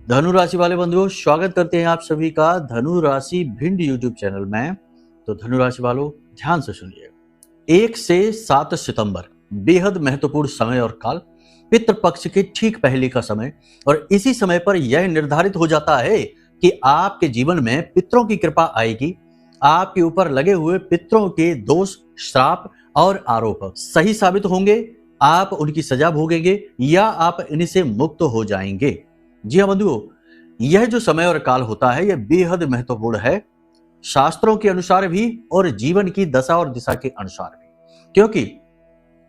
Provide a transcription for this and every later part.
धनु राशि वाले बंधुओं, स्वागत करते हैं आप सभी का धनु राशि भिंड यूट्यूब चैनल में। तो धनु राशि वालों, ध्यान से सुनिए। 1 से 7 सितंबर बेहद महत्वपूर्ण समय और काल, पितृपक्ष के ठीक पहले का समय, और इसी समय पर यह निर्धारित हो जाता है कि आपके जीवन में पितरों की कृपा आएगी। आपके ऊपर लगे हुए पितरों के दोष, श्राप और आरोप सही साबित होंगे। आप उनकी सजा भोगेंगे या आप इनसे मुक्त हो जाएंगे। जी हाँ बंधुओं, यह जो समय और काल होता है यह बेहद महत्वपूर्ण है, शास्त्रों के अनुसार भी और जीवन की दशा और दिशा के अनुसार भी। क्योंकि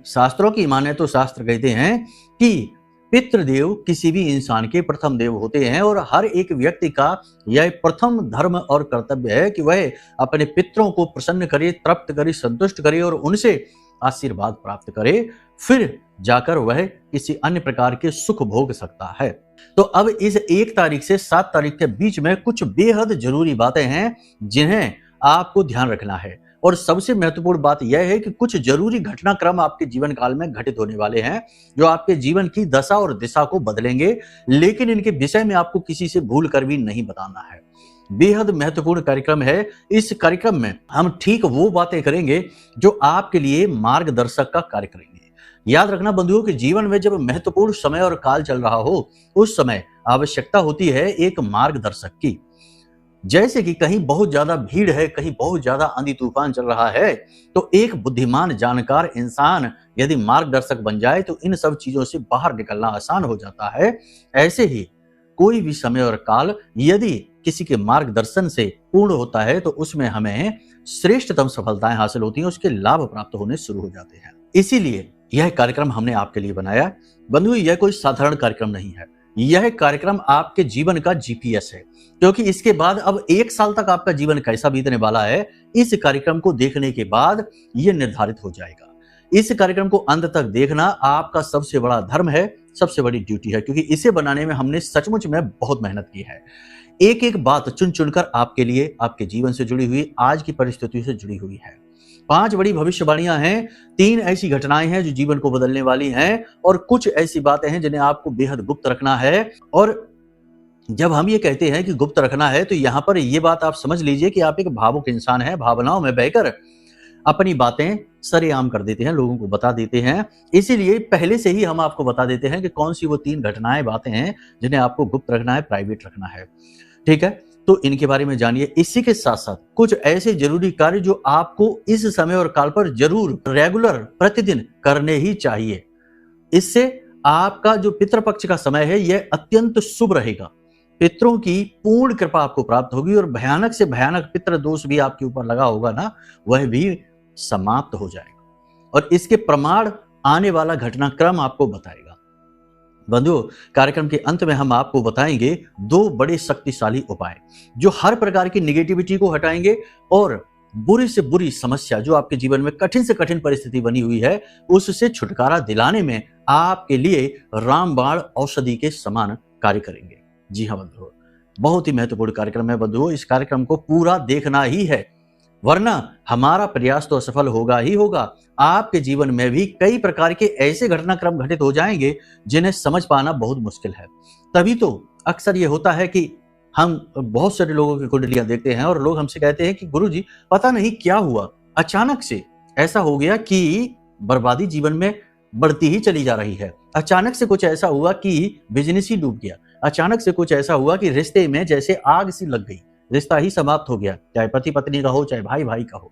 शास्त्रों की माने तो शास्त्र कहते हैं कि पितृदेव किसी भी इंसान के प्रथम देव होते हैं और हर एक व्यक्ति का यह प्रथम धर्म और कर्तव्य है कि वह अपने पितरों को प्रसन्न करे, तृप्त करे, संतुष्ट करे और उनसे आशीर्वाद प्राप्त करे, फिर जाकर वह किसी अन्य प्रकार के सुख भोग सकता है। तो अब इस 1 तारीख से 7 तारीख के बीच में कुछ बेहद जरूरी बातें हैं जिन्हें आपको ध्यान रखना है। और सबसे महत्वपूर्ण बात यह है कि कुछ जरूरी घटनाक्रम आपके जीवन काल में घटित होने वाले हैं जो आपके जीवन की दशा और दिशा को बदलेंगे, लेकिन इनके विषय में आपको किसी से भूल कर भी नहीं बताना है। बेहद महत्वपूर्ण कार्यक्रम है। इस कार्यक्रम में हम ठीक वो बातें करेंगे जो आपके लिए मार्गदर्शक का कार्य करेंगे। याद रखना बंधुओं कि जीवन में जब महत्वपूर्ण समय और काल चल रहा हो, उस समय आवश्यकता होती है एक मार्गदर्शक की। जैसे कि कहीं बहुत ज्यादा भीड़ है, कहीं बहुत ज्यादा आंधी तूफान चल रहा है, तो एक बुद्धिमान जानकार इंसान यदि मार्गदर्शक बन जाए तो इन सब चीजों से बाहर निकलना आसान हो जाता है। ऐसे ही कोई भी समय और काल यदि किसी के मार्गदर्शन से पूर्ण होता है तो उसमें हमें श्रेष्ठतम सफलताएं हासिल होती हैं, उसके लाभ प्राप्त होने शुरू हो जाते हैं। इसीलिए यह कार्यक्रम हमने आपके लिए बनाया। बंधु, यह कोई साधारण कार्यक्रम नहीं है, यह कार्यक्रम आपके जीवन का जीपीएस है। क्योंकि इसके बाद अब 1 साल तक आपका जीवन कैसा बीतने वाला है, इस कार्यक्रम को देखने के बाद यह निर्धारित हो जाएगा। इस कार्यक्रम को अंत तक देखना आपका सबसे बड़ा धर्म है, सबसे बड़ी ड्यूटी है, क्योंकि इसे बनाने में हमने सचमुच में बहुत मेहनत की है। एक एक बात चुन चुनकर आपके लिए, आपके जीवन से जुड़ी हुई, आज की परिस्थितियों से जुड़ी हुई है। 5 बड़ी भविष्यवाणियां हैं, 3 ऐसी घटनाएं हैं जो जीवन को बदलने वाली हैं, और कुछ ऐसी बातें हैं जिन्हें आपको बेहद गुप्त रखना है। और जब हम ये कहते हैं कि गुप्त रखना है तो यहाँ पर ये बात आप समझ लीजिए कि आप एक भावुक इंसान हैं, भावनाओं में बहकर अपनी बातें सरेआम कर देते हैं, लोगों को बता देते हैं। इसीलिए पहले से ही हम आपको बता देते हैं कि कौन सी वो 3 घटनाएं, बातें हैं जिन्हें आपको गुप्त रखना है, प्राइवेट रखना है। ठीक है, तो इनके बारे में जानिए। इसी के साथ साथ कुछ ऐसे जरूरी कार्य जो आपको इस समय और काल पर जरूर रेगुलर प्रतिदिन करने ही चाहिए। इससे आपका जो पितृपक्ष का समय है यह अत्यंत शुभ रहेगा। पितरों की पूर्ण कृपा आपको प्राप्त होगी और भयानक से भयानक पितृ दोष भी आपके ऊपर लगा होगा ना, वह भी समाप्त हो जाएगा। और इसके प्रमाण आने वाला घटनाक्रम आपको बताएगा। बंधुओं, कार्यक्रम के अंत में हम आपको बताएंगे 2 बड़े शक्तिशाली उपाय जो हर प्रकार की निगेटिविटी को हटाएंगे और बुरी से बुरी समस्या जो आपके जीवन में कठिन से कठिन परिस्थिति बनी हुई है उससे छुटकारा दिलाने में आपके लिए रामबाण औषधि के समान कार्य करेंगे। जी हाँ बंधुओं, बहुत ही महत्वपूर्ण कार्यक्रम है बंधुओं। इस कार्यक्रम को पूरा देखना ही है, वरना हमारा प्रयास तो असफल होगा ही होगा। आपके जीवन में भी कई प्रकार के ऐसे घटनाक्रम घटित हो जाएंगे जिन्हें समझ पाना बहुत मुश्किल है। तभी तो अक्सर ये होता है कि हम बहुत सारे लोगों की कुंडलियां देखते हैं और लोग हमसे कहते हैं कि गुरुजी पता नहीं क्या हुआ, अचानक से ऐसा हो गया कि बर्बादी जीवन में बढ़ती ही चली जा रही है। अचानक से कुछ ऐसा हुआ कि बिजनेस ही डूब गया। अचानक से कुछ ऐसा हुआ कि रिश्ते में जैसे आग सी लग गई, रिश्ता ही समाप्त हो गया, चाहे पति पत्नी का हो, चाहे भाई भाई का हो।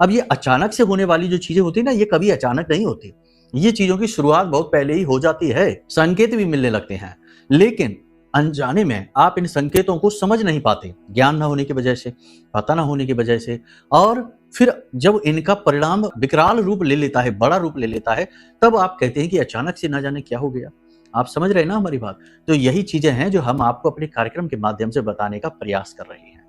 अब ये अचानक से होने वाली जो चीजें होती है ना, ये कभी अचानक नहीं होती। ये चीजों की शुरुआत बहुत पहले ही हो जाती है, संकेत भी मिलने लगते हैं, लेकिन अनजाने में आप इन संकेतों को समझ नहीं पाते, ज्ञान न होने की वजह से, पता न होने की वजह से। और फिर जब इनका परिणाम विकराल रूप ले लेता है, बड़ा रूप ले लेता है, तब आप कहते हैं कि अचानक से ना जाने क्या हो गया। आप समझ रहे हैं ना हमारी बात? तो यही चीजें हैं जो हम आपको अपने कार्यक्रम के माध्यम से बताने का प्रयास कर रहे हैं।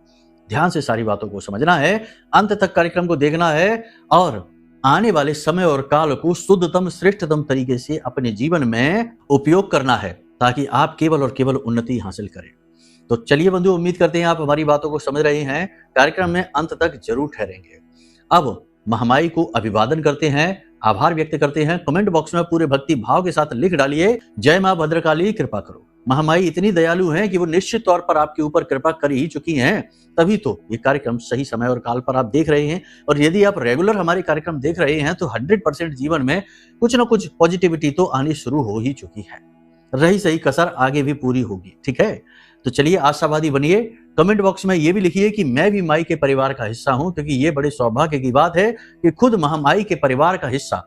ध्यान से सारी बातों को समझना है, अंत तक कार्यक्रम को देखना है और आने वाले समय और काल को शुद्धतम श्रेष्ठतम तरीके से अपने जीवन में उपयोग करना है, ताकि आप केवल और केवल उन्नति हासिल करें। तो चलिए बंधु, उम्मीद करते हैं आप हमारी बातों को समझ रहे हैं, कार्यक्रम में अंत तक जरूर ठहरेंगे। अब महामाई को अभिवादन करते हैं, आभार व्यक्त करते हैं। कमेंट बॉक्स में पूरे भक्ति भाव के साथ लिख डालिए, जय मां भद्रकाली कृपा करो। महामाई इतनी दयालु हैं कि वो निश्चित तौर पर आपके ऊपर कृपा कर ही चुकी हैं, तभी तो ये कार्यक्रम सही समय और काल पर आप देख रहे हैं। और यदि आप रेगुलर हमारे कार्यक्रम देख रहे हैं तो 100% जीवन में कुछ ना कुछ पॉजिटिविटी तो आनी शुरू हो ही चुकी है। रही सही कसर आगे भी पूरी होगी, ठीक है। तो चलिए आशावादी बनिए। कमेंट बॉक्स में ये भी लिखिए कि मैं भी माई के परिवार का हिस्सा हूं, क्योंकि ये बड़े सौभाग्य की बात है कि खुद महामाई के परिवार का हिस्सा।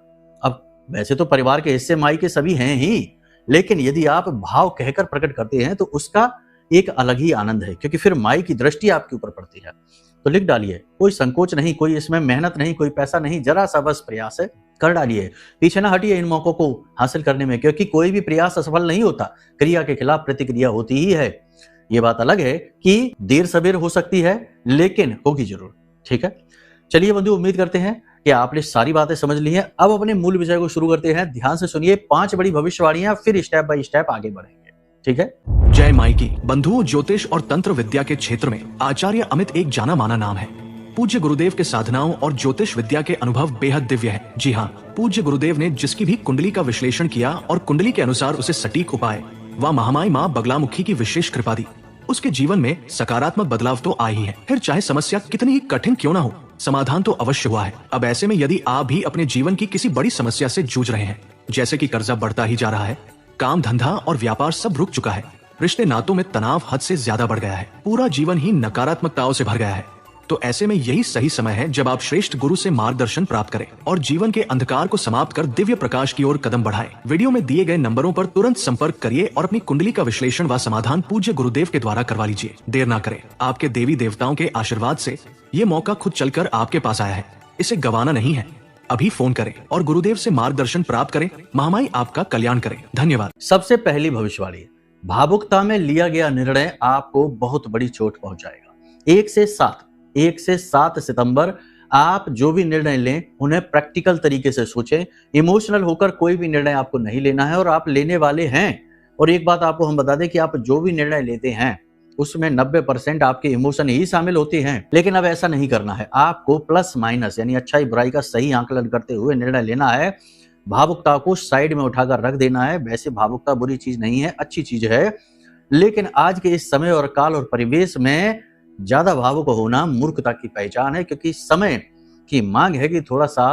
अब वैसे तो परिवार के हिस्से माई के सभी हैं ही, लेकिन यदि आप भाव कहकर प्रकट करते हैं तो उसका एक अलग ही आनंद है, क्योंकि फिर माई की दृष्टि आपके ऊपर पड़ती है। तो लिख डालिए, कोई संकोच नहीं, कोई इसमें मेहनत नहीं, कोई पैसा नहीं, जरा सा बस प्रयास है, कर डालिए। पीछे ना हटिए इन मौकों को हासिल करने में, क्योंकि कोई भी प्रयास असफल नहीं होता, क्रिया के खिलाफ प्रतिक्रिया होती ही है। ये बात अलग है कि देर सबेर हो सकती है, लेकिन होगी जरूर, ठीक है। चलिए बंधु, उम्मीद करते हैं कि आपने सारी बातें समझ ली हैं। अब अपने मूल विषय को शुरू करते हैं। ध्यान से सुनिए 5 बड़ी भविष्यवाणियां, फिर स्टेप बाय स्टेप आगे बढ़ेंगे, ठीक है। जय माई की। बंधुओं, ज्योतिष और तंत्र विद्या के क्षेत्र में आचार्य अमित एक जाना माना नाम है। पूज्य गुरुदेव के साधनाओं और ज्योतिष विद्या के अनुभव बेहद दिव्य है। जी हाँ, पूज्य गुरुदेव ने जिसकी भी कुंडली का विश्लेषण किया और कुंडली के अनुसार उसे सटीक उपाय व महामाई माँ बगलामुखी की विशेष कृपा दी, उसके जीवन में सकारात्मक बदलाव तो आए ही है। फिर चाहे समस्या कितनी ही कठिन क्यों ना हो, समाधान तो अवश्य हुआ है। अब ऐसे में यदि आप भी अपने जीवन की किसी बड़ी समस्या से जूझ रहे हैं, जैसे कि कर्जा बढ़ता ही जा रहा है, काम धंधा और व्यापार सब रुक चुका है, रिश्ते नातों में तनाव हद से ज्यादा बढ़ गया है, पूरा जीवन ही नकारात्मकताओं से भर गया है, तो ऐसे में यही सही समय है जब आप श्रेष्ठ गुरु से मार्गदर्शन प्राप्त करें और जीवन के अंधकार को समाप्त कर दिव्य प्रकाश की ओर कदम बढ़ाएं। वीडियो में दिए गए नंबरों पर तुरंत संपर्क करिए और अपनी कुंडली का विश्लेषण व समाधान पूज्य गुरुदेव के द्वारा करवा लीजिए। देर ना करें, आपके देवी देवताओं के आशीर्वाद से ये मौका खुद चलकर आपके पास आया है, इसे गंवाना नहीं है। अभी फोन करें और गुरुदेव से मार्गदर्शन प्राप्त करें। महामाई आपका कल्याण करें। धन्यवाद। सबसे पहली भविष्यवाणी, भावुकता में लिया गया निर्णय आपको बहुत बड़ी चोट पहुंचाएगा। 1 से 7 सितंबर आप जो भी निर्णय लें उन्हें प्रैक्टिकल तरीके से सोचें। इमोशनल होकर कोई भी निर्णय आपको नहीं लेना है, और आप लेने वाले हैं। और एक बात आपको हम बता दें कि आप जो भी निर्णय लेते हैं उसमें 90% आपके इमोशन ही शामिल होते हैं। लेकिन अब ऐसा नहीं करना है, आपको प्लस माइनस यानी अच्छाई बुराई का सही आंकलन करते हुए निर्णय लेना है। भावुकता को साइड में उठाकर रख देना है। वैसे भावुकता बुरी चीज नहीं है, अच्छी चीज है, लेकिन आज के इस समय और काल और परिवेश में ज्यादा भावुक होना मूर्खता की पहचान है, क्योंकि समय की मांग है कि थोड़ा सा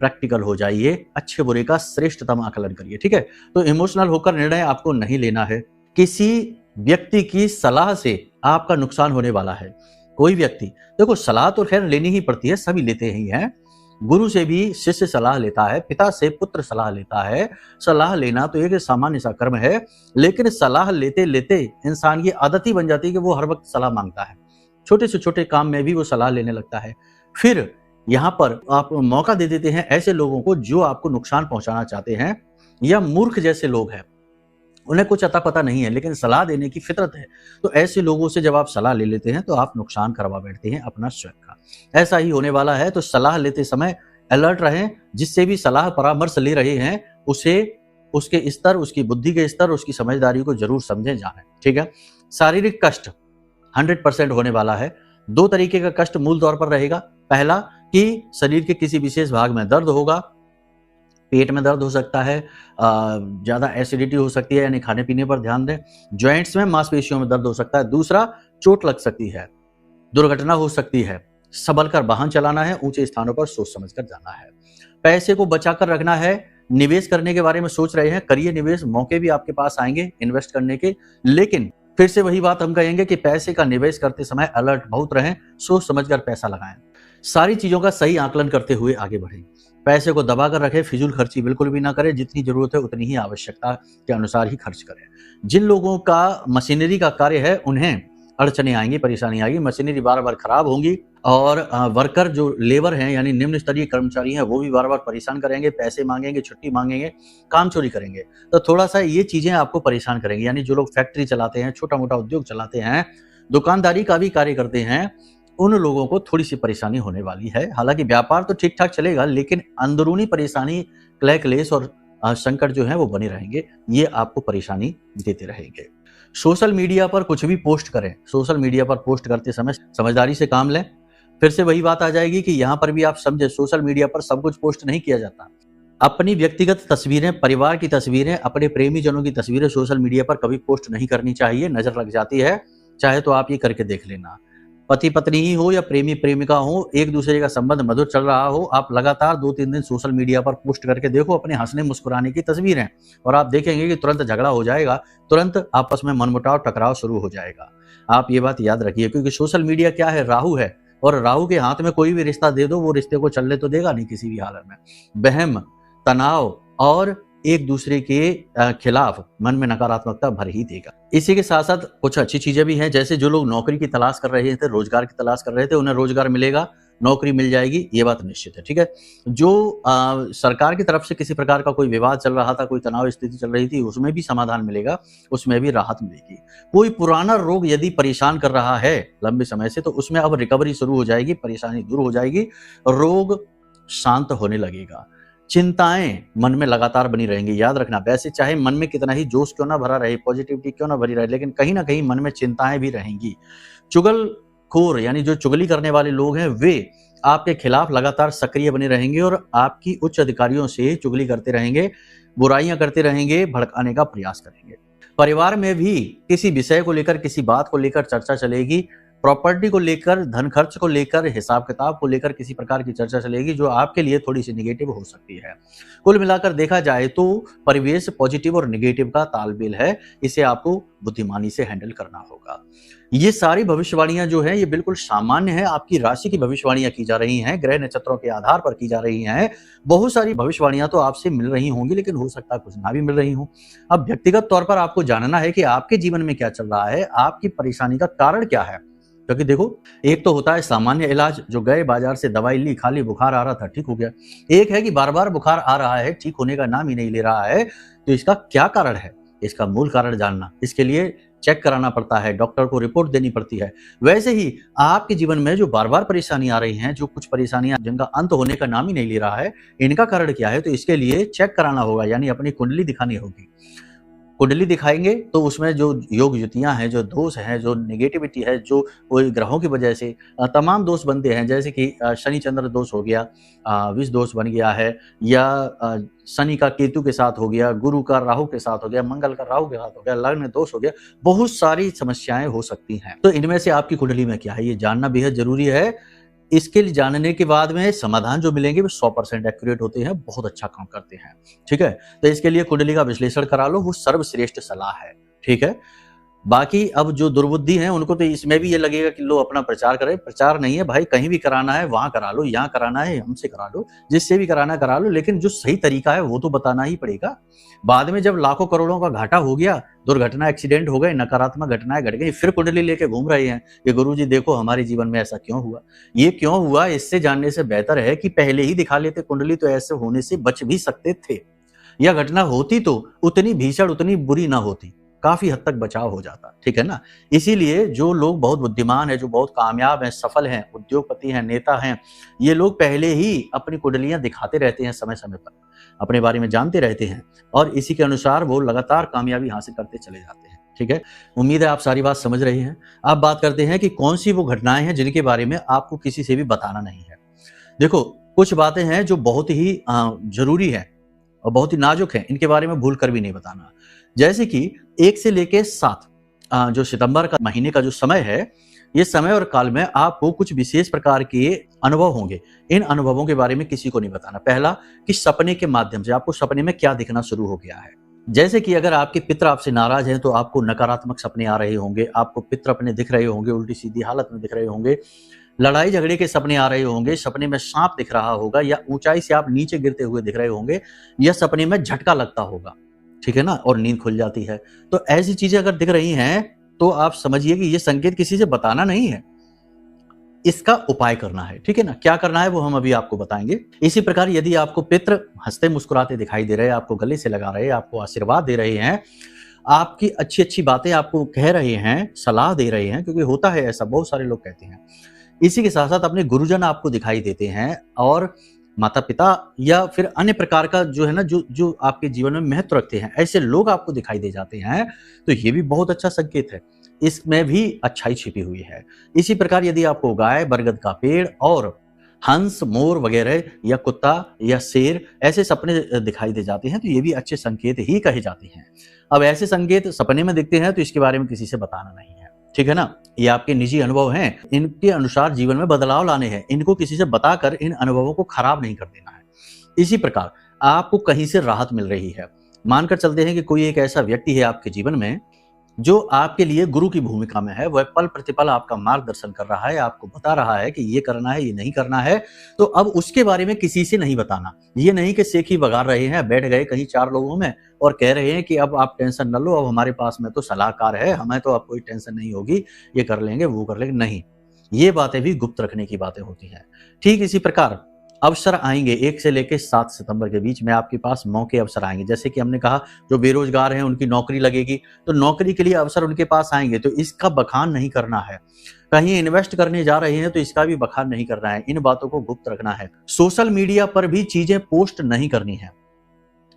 प्रैक्टिकल हो जाइए, अच्छे बुरे का श्रेष्ठतम आकलन करिए, ठीक है। तो इमोशनल होकर निर्णय आपको नहीं लेना है। किसी व्यक्ति की सलाह से आपका नुकसान होने वाला है। कोई व्यक्ति, देखो सलाह तो खैर लेनी ही पड़ती है, सभी लेते ही हैं। गुरु से भी शिष्य सलाह लेता है, पिता से पुत्र सलाह लेता है। सलाह लेना तो एक सामान्य सा कर्म है, लेकिन सलाह लेते लेते इंसान की आदत ही बन जाती है कि वो हर वक्त सलाह मांगता है। छोटे से छोटे काम में भी वो सलाह लेने लगता है। फिर यहाँ पर आप मौका दे देते हैं ऐसे लोगों को जो आपको नुकसान पहुंचाना चाहते हैं, या मूर्ख जैसे लोग हैं, उन्हें कुछ अता पता नहीं है लेकिन सलाह देने की फितरत है। तो ऐसे लोगों से जब आप सलाह ले लेते हैं तो आप नुकसान करवा बैठते हैं अपना स्वयं का। ऐसा ही होने वाला है। तो सलाह लेते समय अलर्ट रहें। जिससे भी सलाह परामर्श ले रहे हैं उसे उसके स्तर, उसकी बुद्धि के स्तर, उसकी समझदारी को जरूर समझें, जानें, ठीक है। शारीरिक कष्ट 100% होने वाला है। 2 तरीके का कष्ट मूल तौर पर रहेगा। पहला कि शरीर के किसी विशेष भाग में दर्द होगा, पेट में दर्द हो सकता है, ज्यादा एसिडिटी हो सकती है, यानी खाने पीने पर ध्यान दें। जॉइंट्स में, मांसपेशियों में दर्द हो सकता है। दूसरा, चोट लग सकती है, दुर्घटना हो सकती है। संभल कर वाहन चलाना है, ऊंचे स्थानों पर सोच समझ कर जाना है। पैसे को बचाकर रखना है। निवेश करने के बारे में सोच रहे हैं, करिए निवेश, मौके भी आपके पास आएंगे इन्वेस्ट करने के। लेकिन फिर से वही बात हम कहेंगे कि पैसे का निवेश करते समय अलर्ट बहुत रहें, सोच समझकर पैसा लगाएं। सारी चीजों का सही आकलन करते हुए आगे बढ़ें। पैसे को दबा कर रखें, फिजूल खर्ची बिल्कुल भी ना करें। जितनी जरूरत है उतनी ही आवश्यकता के अनुसार ही खर्च करें। जिन लोगों का मशीनरी का कार्य है उन्हें अड़चने आएंगी, परेशानी आएगी, मशीनरी बार बार खराब होंगी, और वर्कर जो लेबर हैं यानी निम्न स्तरीय कर्मचारी हैं वो भी बार बार परेशान करेंगे, पैसे मांगेंगे, छुट्टी मांगेंगे, काम चोरी करेंगे। तो थोड़ा सा ये चीजें आपको परेशान करेंगी। यानी जो लोग फैक्ट्री चलाते हैं, छोटा मोटा उद्योग चलाते हैं, दुकानदारी का भी कार्य करते हैं, उन लोगों को थोड़ी सी परेशानी होने वाली है। हालांकि व्यापार तो ठीक ठाक चलेगा, लेकिन अंदरूनी परेशानी, क्लह क्लेश और संकट जो है वो बने रहेंगे। ये आपको परेशानी देते रहेंगे। सोशल मीडिया पर कुछ भी पोस्ट करें, सोशल मीडिया पर पोस्ट करते समय समझदारी से काम लें। फिर से वही बात आ जाएगी कि यहाँ पर भी आप समझे, सोशल मीडिया पर सब कुछ पोस्ट नहीं किया जाता। अपनी व्यक्तिगत तस्वीरें, परिवार की तस्वीरें, अपने प्रेमी जनों की तस्वीरें सोशल मीडिया पर कभी पोस्ट नहीं करनी चाहिए, नजर लग जाती है। चाहे तो आप ये करके देख लेना। पति पत्नी ही हो या प्रेमी प्रेमिका हो, एक दूसरे का संबंध मधुर चल रहा हो, आप लगातार 2-3 दिन सोशल मीडिया पर पोस्ट करके देखो अपने हंसने मुस्कुराने की तस्वीरें, और आप देखेंगे कि तुरंत झगड़ा हो जाएगा, तुरंत आपस में मनमुटाव टकराव शुरू हो जाएगा। आप ये बात याद रखिए, क्योंकि सोशल मीडिया क्या है, राहु है, और राहु के हाथ में कोई भी रिश्ता दे दो, वो रिश्ते को चलने तो देगा नहीं किसी भी हालत में। बहम, तनाव और एक दूसरे के खिलाफ मन में नकारात्मकता भर ही देगा। इसी के साथ साथ कुछ अच्छी चीजें भी हैं, जैसे जो लोग नौकरी की तलाश कर रहे थे, रोजगार की तलाश कर रहे थे, उन्हें रोजगार मिलेगा, नौकरी मिल जाएगी, ये बात निश्चित है। ठीक है, जो सरकार की तरफ से किसी प्रकार का कोई विवाद चल रहा था, कोई तनाव स्थिति चल रही थी, उसमें भी समाधान मिलेगा, उसमें भी राहत मिलेगी। कोई पुराना रोग यदि परेशान कर रहा है लंबे समय से, तो उसमें अब रिकवरी शुरू हो जाएगी, परेशानी दूर हो जाएगी, रोग शांत होने लगेगा। चिंताएं मन में लगातार बनी रहेंगी। याद रखना, वैसे चाहे मन में कितना ही जोश क्यों ना भरा रहे, पॉजिटिविटी क्यों ना भरी रहे, लेकिन कहीं ना कहीं मन में चिंताएं भी रहेंगी। चुगलखोर यानी जो चुगली करने वाले लोग हैं, वे आपके खिलाफ लगातार सक्रिय बने रहेंगे और आपकी उच्च अधिकारियों से चुगली करते रहेंगे, बुराइयां करते रहेंगे, भड़काने का प्रयास करेंगे। परिवार में भी किसी विषय को लेकर, किसी बात को लेकर चर्चा चलेगी, प्रॉपर्टी को लेकर, धन खर्च को लेकर, हिसाब किताब को लेकर किसी प्रकार की चर्चा चलेगी, जो आपके लिए थोड़ी सी निगेटिव हो सकती है। कुल मिलाकर देखा जाए तो परिवेश पॉजिटिव और निगेटिव का तालमेल है, इसे आपको बुद्धिमानी से हैंडल करना होगा। ये सारी भविष्यवाणियां जो है, ये बिल्कुल सामान्य है, आपकी राशि की भविष्यवाणियां की जा रही हैं, ग्रह नक्षत्रों के आधार पर की जा रही हैं। बहुत सारी भविष्यवाणियां तो आपसे मिल रही होंगी, लेकिन हो सकता है कुछ ना भी मिल रही हो। अब व्यक्तिगत तौर पर आपको जानना है कि आपके जीवन में क्या चल रहा है, आपकी परेशानी का कारण क्या है। क्योंकि देखो, एक तो होता है सामान्य इलाज, जो गए बाजार से दवाई ली, खाली, बुखार आ रहा था, ठीक हो गया। एक है कि बार बार बुखार आ रहा है, ठीक होने का नाम ही नहीं ले रहा है, तो इसका क्या कारण है, इसका मूल कारण जानना, इसके लिए चेक कराना पड़ता है, डॉक्टर को रिपोर्ट देनी पड़ती है। वैसे ही आपके जीवन में जो बार बार परेशानी आ रही हैं, जो कुछ परेशानियां जिनका अंत होने का नाम ही नहीं ले रहा है, इनका कारण क्या है, तो इसके लिए चेक कराना होगा, यानी अपनी कुंडली दिखानी होगी। कुंडली दिखाएंगे तो उसमें जो योग युतियां हैं, जो दोष हैं, जो नेगेटिविटी है, जो कोई ग्रहों की वजह से तमाम दोष बनते हैं, जैसे कि शनि चंद्र दोष हो गया, विष दोष बन गया है, या शनि का केतु के साथ हो गया, गुरु का राहु के साथ हो गया, मंगल का राहु के साथ हो गया, लग्न दोष हो गया, बहुत सारी समस्याएं हो सकती हैं। तो इनमें से आपकी कुंडली में क्या है, ये जानना बेहद जरूरी है। इसके लिए जानने के बाद में समाधान जो मिलेंगे वो 100% एक्यूरेट होते हैं, बहुत अच्छा काम करते हैं। ठीक है, तो इसके लिए कुंडली का विश्लेषण करा लो, वो सर्वश्रेष्ठ सलाह है। ठीक है, बाकी अब जो दुर्बुद्धि हैं उनको तो इसमें भी ये लगेगा कि लो अपना प्रचार करें। प्रचार नहीं है भाई, कहीं भी कराना है वहां करा लो, यहाँ कराना है हमसे करा लो, जिससे भी कराना करा लो, लेकिन जो सही तरीका है वो तो बताना ही पड़ेगा। बाद में जब लाखों करोड़ों का घाटा हो गया, दुर्घटना, एक्सीडेंट हो गए, नकारात्मक घटनाएं घट गई, फिर कुंडली लेके घूम रहे हैं कि गुरुजी देखो हमारे जीवन में ऐसा क्यों हुआ, ये क्यों हुआ। इससे जानने से बेहतर है कि पहले ही दिखा लेते कुंडली, तो ऐसे होने से बच भी सकते थे, या घटना होती तो उतनी भीषण, उतनी बुरी ना होती, काफी हद तक बचाव हो जाता। ठीक है ना। इसीलिए जो लोग बहुत बुद्धिमान है, जो बहुत कामयाब हैं, सफल हैं, उद्योगपति हैं, नेता हैं, ये लोग पहले ही अपनी कुंडलियां दिखाते रहते हैं, समय समय पर अपने बारे में जानते रहते हैं, और इसी के अनुसार वो लगातार कामयाबी हासिल करते चले जाते हैं। ठीक है, उम्मीद है आप सारी बात समझ रहे हैं। अब बात करते हैं कि कौन सी वो घटनाएं हैं जिनके बारे में आपको किसी से भी बताना नहीं है। देखो, कुछ बातें हैं जो बहुत ही जरूरी है और बहुत ही नाजुक है, इनके बारे में भूल कर भी नहीं बताना। जैसे कि 1 से लेके 7 जो सितंबर का महीने का जो समय है, ये समय और काल में आपको कुछ विशेष प्रकार के अनुभव होंगे। इन अनुभवों के बारे में किसी को नहीं बताना। पहला कि सपने के माध्यम से आपको सपने में क्या दिखना शुरू हो गया है। जैसे कि अगर आपके पितर आपसे नाराज हैं तो आपको नकारात्मक सपने आ रहे होंगे, आपको पितर अपने दिख रहे होंगे, उल्टी सीधी हालत में दिख रहे होंगे, लड़ाई झगड़े के सपने आ रहे होंगे, सपने में सांप दिख रहा होगा, या ऊंचाई से आप नीचे गिरते हुए दिख रहे होंगे, या सपने में झटका लगता होगा। ठीक है ना, और नींद खुल जाती है। तो ऐसी चीजें अगर दिख रही हैं तो आप समझिए कि ये संकेत किसी से बताना नहीं है, इसका उपाय करना है। ठीक है ना, क्या करना है वो हम अभी आपको बताएंगे। इसी प्रकार यदि आपको पितृ हंसते मुस्कुराते दिखाई दे रहे हैं, आपको गले से लगा रहे हैं, आपको आशीर्वाद दे रहे हैं, आपकी अच्छी अच्छी बातें आपको कह रहे हैं, सलाह दे रहे हैं, क्योंकि होता है ऐसा, बहुत सारे लोग कहते हैं। इसी के साथ साथ अपने गुरुजन आपको दिखाई देते हैं, और माता पिता या फिर अन्य प्रकार का जो है ना, जो आपके जीवन में महत्व रखते हैं, ऐसे लोग आपको दिखाई दे जाते हैं, तो ये भी बहुत अच्छा संकेत है, इसमें भी अच्छाई छिपी हुई है। इसी प्रकार यदि आपको गाय, बरगद का पेड़ और हंस, मोर वगैरह या कुत्ता या शेर ऐसे सपने दिखाई दे जाते हैं तो ये भी अच्छे संकेत ही कहे जाते हैं। अब ऐसे संकेत सपने में दिखते हैं तो इसके बारे में किसी से बताना नहीं है, ठीक है ना। ये आपके निजी अनुभव हैं, इनके अनुसार जीवन में बदलाव लाने हैं, इनको किसी से बताकर इन अनुभवों को खराब नहीं कर देना है। इसी प्रकार आपको कहीं से राहत मिल रही है, मानकर चलते हैं कि कोई एक ऐसा व्यक्ति है आपके जीवन में जो आपके लिए गुरु की भूमिका में है, वह पल प्रतिपल आपका मार्गदर्शन कर रहा है, आपको बता रहा है कि ये करना है, ये नहीं करना है, तो अब उसके बारे में किसी से नहीं बताना। ये नहीं कि सेखी बगा रहे हैं, बैठ गए कहीं 4 लोगों में और कह रहे हैं कि अब आप टेंशन न लो, अब हमारे पास में तो सलाहकार है, हमें तो अब कोई टेंशन नहीं होगी, ये कर लेंगे, वो कर लेंगे। नहीं, ये बातें भी गुप्त रखने की बातें होती हैं। ठीक इसी प्रकार अवसर आएंगे 1 से लेकर 7 सितंबर के बीच में आपके पास मौके अवसर आएंगे। जैसे कि हमने कहा जो बेरोजगार हैं उनकी नौकरी लगेगी, तो नौकरी के लिए अवसर उनके पास आएंगे, तो इसका बखान नहीं करना है। कहीं इन्वेस्ट करने जा रहे हैं तो इसका भी बखान नहीं करना है, इन बातों को गुप्त रखना है। सोशल मीडिया पर भी चीजें पोस्ट नहीं करनी है।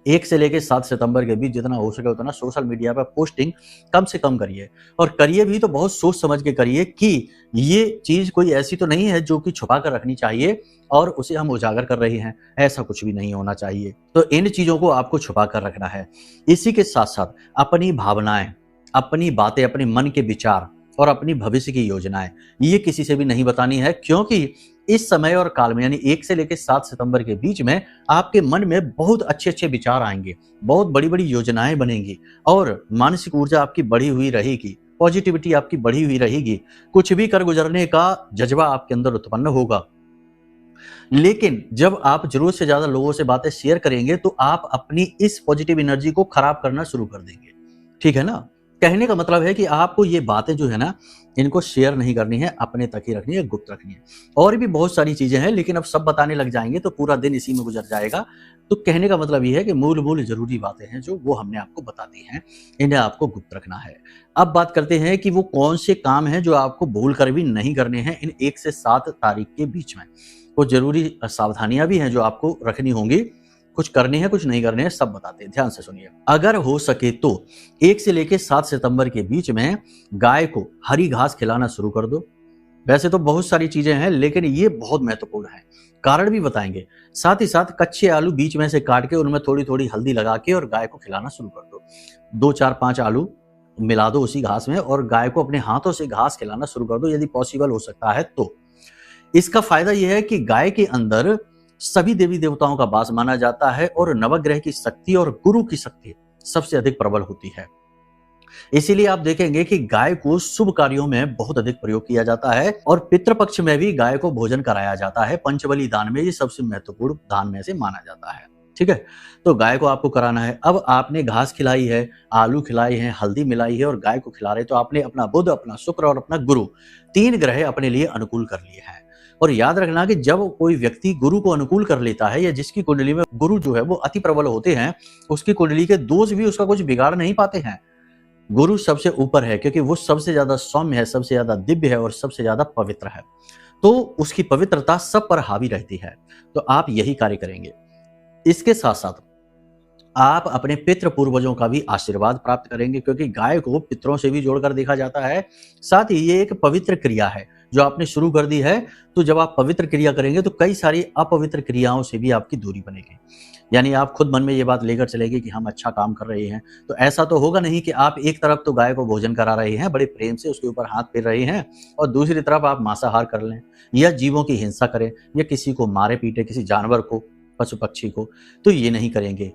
1 से लेकर 7 सितंबर के बीच जितना हो सके उतना सोशल मीडिया पर पोस्टिंग कम से कम करिए, और करिए भी तो बहुत सोच समझ के करिए कि ये चीज कोई ऐसी तो नहीं है जो कि छुपा कर रखनी चाहिए और उसे हम उजागर कर रहे हैं, ऐसा कुछ भी नहीं होना चाहिए। तो इन चीजों को आपको छुपा कर रखना है। इसी के साथ साथ अपनी भावनाएं, अपनी बातें, अपने मन के विचार और अपनी भविष्य की योजनाएं ये किसी से भी नहीं बतानी है, क्योंकि इस समय और काल में यानी 1 से लेकर 7 सितंबर के बीच में आपके मन में बहुत अच्छे अच्छे विचार आएंगे, बहुत बड़ी बड़ी योजनाएं बनेंगी और मानसिक ऊर्जा आपकी बढ़ी हुई रहेगी, पॉजिटिविटी आपकी बढ़ी हुई रहेगी, कुछ भी कर गुजरने का जज्बा आपके अंदर उत्पन्न होगा। लेकिन जब आप जरूरत से ज्यादा लोगों से बातें शेयर करेंगे तो आप अपनी इस पॉजिटिव एनर्जी को खराब करना शुरू कर देंगे, ठीक है ना। कहने का मतलब है कि आपको ये बातें जो है ना इनको शेयर नहीं करनी है, अपने तक ही रखनी है, गुप्त रखनी है। और भी बहुत सारी चीजें हैं लेकिन अब सब बताने लग जाएंगे तो पूरा दिन इसी में गुजर जाएगा। तो कहने का मतलब ये है कि मूल जरूरी बातें हैं जो वो हमने आपको बता दी हैं, इन्हें आपको गुप्त रखना है। अब बात करते हैं कि वो कौन से काम हैं जो आपको भूल कर भी नहीं करने हैं इन 1 से 7 तारीख के बीच में। वो जरूरी सावधानियां भी हैं जो आपको रखनी होंगी, कुछ करने हैं कुछ नहीं करने हैं, सब बताते हैं, ध्यान से सुनिए। अगर हो सके तो 1 से लेकर 7 सितंबर के बीच में गाय को हरी घास खिलाना शुरू कर दो। वैसे तो बहुत सारी चीजें हैं लेकिन ये बहुत महत्वपूर्ण है, कारण भी बताएंगे। साथ ही साथ कच्चे आलू बीच में से काट के उनमें थोड़ी थोड़ी हल्दी लगा के और गाय को खिलाना शुरू कर दो। 2, 4, 5 आलू मिला दो उसी घास में और गाय को अपने हाथों से घास खिलाना शुरू कर दो, यदि पॉसिबल हो सकता है तो। इसका फायदा यह है कि गाय के अंदर सभी देवी देवताओं का वास माना जाता है और नवग्रह की शक्ति और गुरु की शक्ति सबसे अधिक प्रबल होती है। इसीलिए आप देखेंगे कि गाय को शुभ कार्यों में बहुत अधिक प्रयोग किया जाता है और पितृपक्ष में भी गाय को भोजन कराया जाता है। पंचबली दान में ये सबसे महत्वपूर्ण दान में से माना जाता है, ठीक है। तो गाय को आपको कराना है। अब आपने घास खिलाई है, आलू खिलाई है, हल्दी मिलाई है और गाय को खिला रहे, तो आपने अपना बुध, अपना शुक्र और अपना गुरु 3 ग्रह अपने लिए अनुकूल कर लिए हैं। और याद रखना कि जब कोई व्यक्ति गुरु को अनुकूल कर लेता है या जिसकी कुंडली में गुरु जो है वो अति प्रबल होते हैं, उसकी कुंडली के दोष भी उसका कुछ बिगाड़ नहीं पाते हैं। गुरु सबसे ऊपर है क्योंकि वो सबसे ज्यादा सौम्य है, सबसे ज्यादा दिव्य है और सबसे ज्यादा पवित्र है, तो उसकी पवित्रता सब पर हावी रहती है। तो आप यही कार्य करेंगे। इसके साथ साथ आप अपने पितृ पूर्वजों का भी आशीर्वाद प्राप्त करेंगे, क्योंकि गाय को पितरों से भी जोड़कर देखा जाता है। साथ ही ये एक पवित्र क्रिया है जो आपने शुरू कर दी है, तो जब आप पवित्र क्रिया करेंगे तो कई सारी अपवित्र क्रियाओं से भी आपकी दूरी बनेगी। यानी आप खुद मन में ये बात लेकर चलेंगे कि हम अच्छा काम कर रहे हैं, तो ऐसा तो होगा नहीं कि आप एक तरफ तो गाय को भोजन करा रहे हैं, बड़े प्रेम से उसके ऊपर हाथ फेर रहे हैं, और दूसरी तरफ आप मांसाहार कर लें या जीवों की हिंसा करें या किसी को मारे पीटे, किसी जानवर को, पशु पक्षी को, तो ये नहीं करेंगे।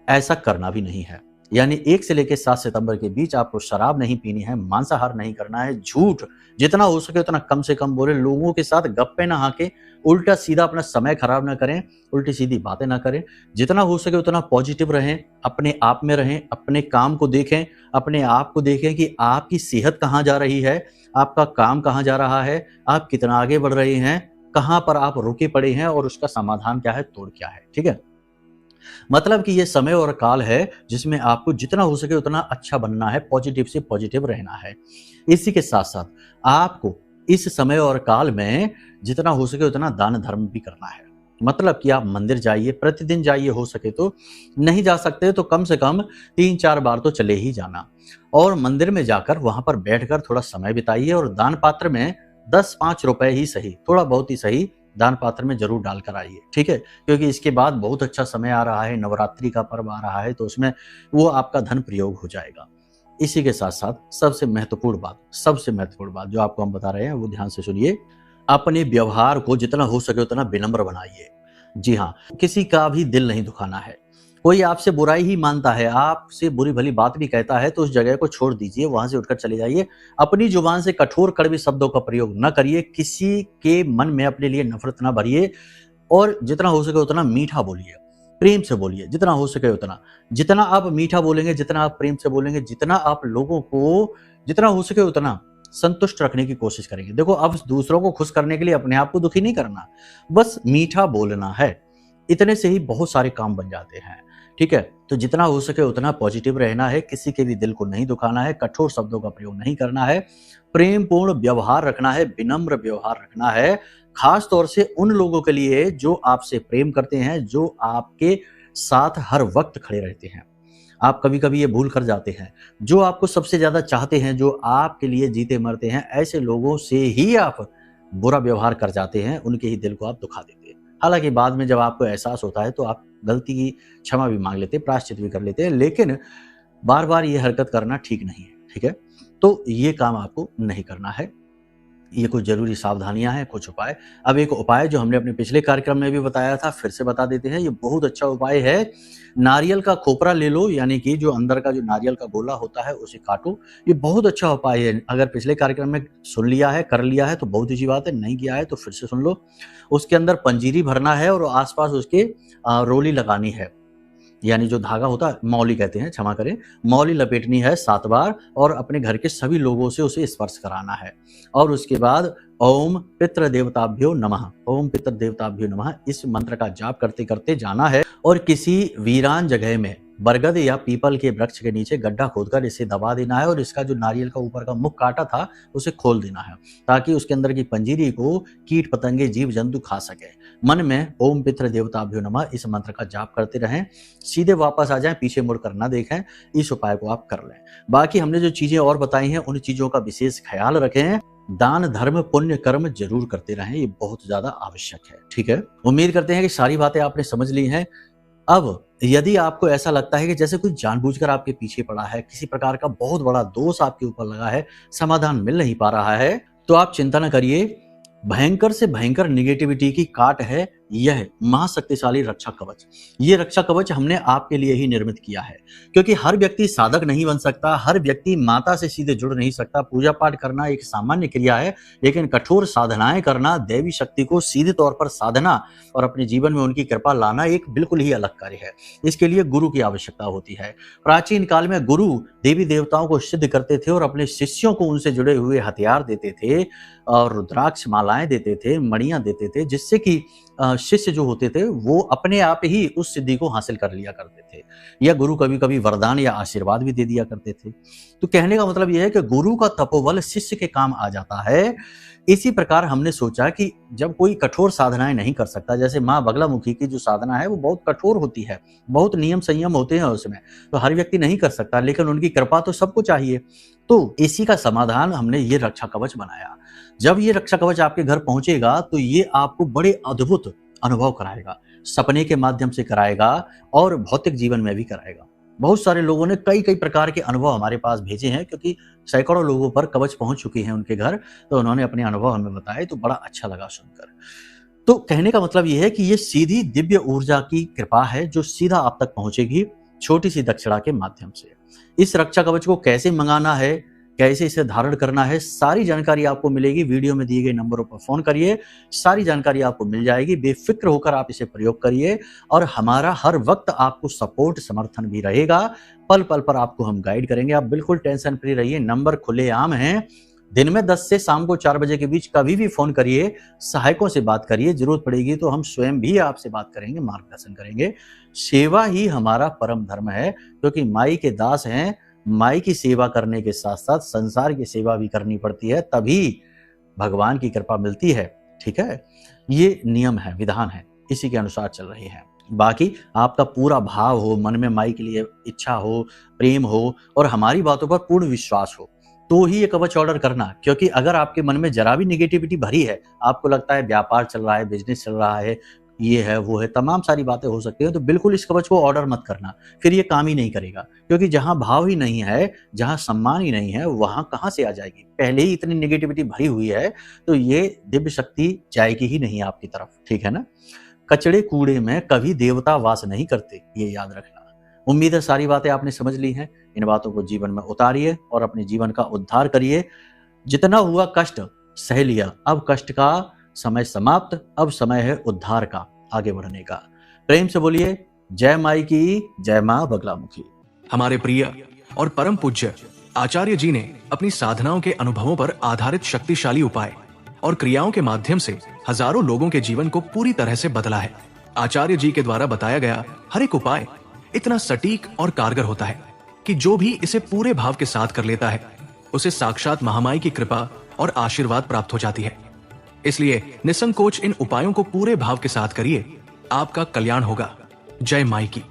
ऐसा करना भी नहीं है। यानी 1 से लेकर 7 सितंबर के बीच आपको शराब नहीं पीनी है, मांसाहार नहीं करना है, झूठ जितना हो सके उतना कम से कम बोले, लोगों के साथ गप्पे ना हाके, उल्टा सीधा अपना समय खराब ना करें, उल्टी सीधी बातें ना करें। जितना हो सके उतना पॉजिटिव रहें, अपने आप में रहें, अपने काम को देखें, अपने आप को देखें कि आपकी सेहत कहाँ जा रही है, आपका काम कहाँ जा रहा है, आप कितना आगे बढ़ रहे हैं, कहाँ पर आप रुके पड़े हैं और उसका समाधान क्या है, तोड़ क्या है, ठीक है। मतलब कि ये समय और काल है जिसमें आपको जितना हो सके उतना अच्छा बनना है, पॉजिटिव से पॉजिटिव रहना है। इसी के साथ साथ आपको इस समय और काल में जितना हो सके उतना दान धर्म भी करना है। मतलब कि आप मंदिर जाइए, प्रतिदिन जाइए, हो सके तो, नहीं जा सकते तो कम से कम 3-4 बार तो चले ही जाना, और मंदिर में जाकर वहां पर बैठकर थोड़ा समय बिताइए और दान पात्र में 10-5 रुपए ही सही, थोड़ा बहुत ही सही, दान पात्र में जरूर डालकर आइए, ठीक है, क्योंकि इसके बाद बहुत अच्छा समय आ रहा है, नवरात्रि का पर्व आ रहा है, तो उसमें वो आपका धन प्रयोग हो जाएगा। इसी के साथ साथ सबसे महत्वपूर्ण बात जो आपको हम बता रहे हैं वो ध्यान से सुनिए। अपने व्यवहार को जितना हो सके उतना विनम्र बनाइए। जी हाँ, किसी का भी दिल नहीं दुखाना है। कोई आपसे बुराई ही मानता है, आपसे बुरी भली बात भी कहता है, तो उस जगह को छोड़ दीजिए, वहां से उठकर चले जाइए। अपनी जुबान से कठोर कड़वे शब्दों का प्रयोग न करिए, किसी के मन में अपने लिए नफरत न भरिए और जितना हो सके उतना मीठा बोलिए, प्रेम से बोलिए, जितना हो सके उतना। जितना आप मीठा बोलेंगे, जितना आप प्रेम से बोलेंगे, जितना आप लोगों को जितना हो सके उतना संतुष्ट रखने की कोशिश करेंगे। देखो, अब दूसरों को खुश करने के लिए अपने आप को दुखी नहीं करना, बस मीठा बोलना है। इतने से ही बहुत सारे काम बन जाते हैं, ठीक है। तो जितना हो सके उतना पॉजिटिव रहना है, किसी के भी दिल को नहीं दुखाना है, कठोर शब्दों का प्रयोग नहीं करना है, प्रेम पूर्ण व्यवहार रखना है, विनम्र व्यवहार रखना है, खास तौर से उन लोगों के लिए जो आपसे प्रेम करते हैं, जो आपके साथ हर वक्त खड़े रहते हैं। आप कभी कभी ये भूल कर जाते हैं, जो आपको सबसे ज्यादा चाहते हैं, जो आपके लिए जीते मरते हैं, ऐसे लोगों से ही आप बुरा व्यवहार कर जाते हैं, उनके ही दिल को आप दुखा देते हैं। हालांकि बाद में जब आपको एहसास होता है तो आप गलती की क्षमा भी मांग लेते हैं, प्रायश्चित भी कर लेते हैं, लेकिन बार बार ये हरकत करना ठीक नहीं है, ठीक है। तो ये काम आपको नहीं करना है। ये कुछ जरूरी सावधानियां हैं, कुछ उपाय। अब एक उपाय जो हमने अपने पिछले कार्यक्रम में भी बताया था, फिर से बता देते हैं। ये बहुत अच्छा उपाय है। नारियल का खोपरा ले लो, यानी कि जो अंदर का जो नारियल का गोला होता है उसे काटो। ये बहुत अच्छा उपाय है। अगर पिछले कार्यक्रम में सुन लिया है, कर लिया है तो बहुत अच्छी बात है, नहीं किया है तो फिर से सुन लो। उसके अंदर पंजीरी भरना है और आसपास उसके रोली लगानी है, यानी जो धागा होता है, मौली कहते हैं, क्षमा करें, मौली लपेटनी है 7 बार और अपने घर के सभी लोगों से उसे स्पर्श कराना है। और उसके बाद ओम पितृ देवताभ्यो नमः, ओम पितृ देवताभ्यो नमः, इस मंत्र का जाप करते करते जाना है और किसी वीरान जगह में बरगद या पीपल के वृक्ष के नीचे गड्ढा खोदकर इसे दबा देना है और इसका जो नारियल का ऊपर का मुख काटा था उसे खोल देना है, ताकि उसके अंदर की पंजीरी को कीट पतंगे जीव जंतु खा सके। मन में ओम पितृ देवताभ्यो नमः इस मंत्र का जाप करते रहें, सीधे वापस आ जाएं, पीछे मुड़कर ना देखें। इस उपाय को आप कर लें। बाकी हमने जो चीजें और बताई हैं उन चीजों का विशेष ख्याल रखें। दान धर्म पुण्य कर्म जरूर करते रहें, ये बहुत ज्यादा आवश्यक है, ठीक है। उम्मीद करते हैं कि सारी बातें आपने समझ ली हैं। अब यदि आपको ऐसा लगता है कि जैसे कोई जानबूझकर आपके पीछे पड़ा है, किसी प्रकार का बहुत बड़ा दोष आपके ऊपर लगा है, समाधान मिल नहीं पा रहा है, तो आप चिंता न करिए। भयंकर से भयंकर निगेटिविटी की काट है यह महाशक्तिशाली रक्षा कवच। ये रक्षा कवच हमने आपके लिए ही निर्मित किया है, क्योंकि हर व्यक्ति साधक नहीं बन सकता, हर व्यक्ति माता से सीधे जुड़ नहीं सकता। पूजा पाठ करना एक सामान्य क्रिया है, लेकिन कठोर साधनाएं करना, देवी शक्ति को सीधे तौर पर साधना और अपने जीवन में उनकी कृपा लाना एक बिल्कुल ही अलग कार्य है। इसके लिए गुरु की आवश्यकता होती है। प्राचीन काल में गुरु देवी देवताओं को सिद्ध करते थे और अपने शिष्यों को उनसे जुड़े हुए हथियार देते थे और रुद्राक्ष मालाएं देते थे, मणियां देते थे, जिससे कि शिष्य जो होते थे वो अपने आप ही उस सिद्धि को हासिल कर लिया करते थे, या गुरु कभी कभी वरदान या आशीर्वाद भी दे दिया करते थे। तो कहने का मतलब यह है कि गुरु का तपोबल शिष्य के काम आ जाता है। इसी प्रकार हमने सोचा कि जब कोई कठोर साधनाएं नहीं कर सकता, जैसे माँ बगलामुखी की जो साधना है वो बहुत कठोर होती है, बहुत नियम संयम होते हैं उसमें, तो हर व्यक्ति नहीं कर सकता, लेकिन उनकी कृपा तो सबको चाहिए। तो इसी का समाधान हमने ये रक्षा कवच बनाया। जब ये रक्षा कवच आपके घर पहुंचेगा तो ये आपको बड़े अद्भुत अनुभव कराएगा, सपने के माध्यम से कराएगा और भौतिक जीवन में भी कराएगा। बहुत सारे लोगों ने कई कई प्रकार के अनुभव हमारे पास भेजे हैं, क्योंकि सैकड़ों लोगों पर कवच पहुंच चुकी है उनके घर, तो उन्होंने अपने अनुभव हमें बताए, तो बड़ा अच्छा लगा सुनकर। तो कहने का मतलब यह है कि ये सीधी दिव्य ऊर्जा की कृपा है जो सीधा आप तक पहुंचेगी छोटी सी दक्षिणा के माध्यम से। इस रक्षा कवच को कैसे मंगाना है, कैसे इसे धारण करना है, सारी जानकारी आपको मिलेगी। वीडियो में दिए गए नंबरों पर फोन करिए, सारी जानकारी आपको मिल जाएगी। बेफिक्र होकर आप इसे प्रयोग करिए और हमारा हर वक्त आपको सपोर्ट समर्थन भी रहेगा। पल पल पर आपको हम गाइड करेंगे, आप बिल्कुल टेंशन फ्री रहिए। नंबर खुलेआम हैं, दिन में 10 से शाम को 4 बजे के बीच कभी भी फोन करिए, सहायकों से बात करिए, जरूरत पड़ेगी तो हम स्वयं भी आपसे बात करेंगे, मार्गदर्शन करेंगे। सेवा ही हमारा परम धर्म है, क्योंकि माई के दास हैं। माई की सेवा करने के साथ साथ संसार की सेवा भी करनी पड़ती है, तभी भगवान की कृपा मिलती है, ठीक है। ये नियम है, विधान है, इसी के अनुसार चल रही है। बाकी आपका पूरा भाव हो, मन में माई के लिए इच्छा हो, प्रेम हो और हमारी बातों पर पूर्ण विश्वास हो, तो ही ये कवच ऑर्डर करना। क्योंकि अगर आपके मन में जरा भी निगेटिविटी भरी है, आपको लगता है व्यापार चल रहा है, बिजनेस चल रहा है, ये है वो है, तमाम सारी बातें हो सकती है, तो बिल्कुल इस कवच को ऑर्डर मत करना, फिर ये काम ही नहीं करेगा। क्योंकि जहां भाव ही नहीं है, जहां सम्मान ही नहीं है, वहां कहां से आ जाएगी। पहले ही इतनी निगेटिविटी भरी हुई है, तो ये दिव्य शक्ति जाएगी ही नहीं आपकी तरफ, ठीक है ना। कचड़े कूड़े में कभी देवता वास नहीं करते, ये याद रखना। उम्मीद है सारी बातें आपने समझ ली हैं। इन बातों को जीवन में उतारिए और अपने जीवन का उद्धार करिए। जितना हुआ कष्ट सह लिया, अब कष्ट का समय समाप्त, अब समय है उद्धार का, आगे बढ़ने का। प्रेम से बोलिए जय माई की, जय मां बगलामुखी। हमारे प्रिय और परम पूज्य आचार्य जी ने अपनी साधनाओं के अनुभवों पर आधारित शक्तिशाली उपाय और क्रियाओं के माध्यम से हजारों लोगों के जीवन को पूरी तरह से बदला है। आचार्य जी के द्वारा बताया गया हर एक उपाय इतना सटीक और कारगर होता है कि जो भी इसे पूरे भाव के साथ कर लेता है, उसे साक्षात महामाई की कृपा और आशीर्वाद प्राप्त हो जाती है। इसलिए निसंकोच इन उपायों को पूरे भाव के साथ करिए, आपका कल्याण होगा। जय माई की।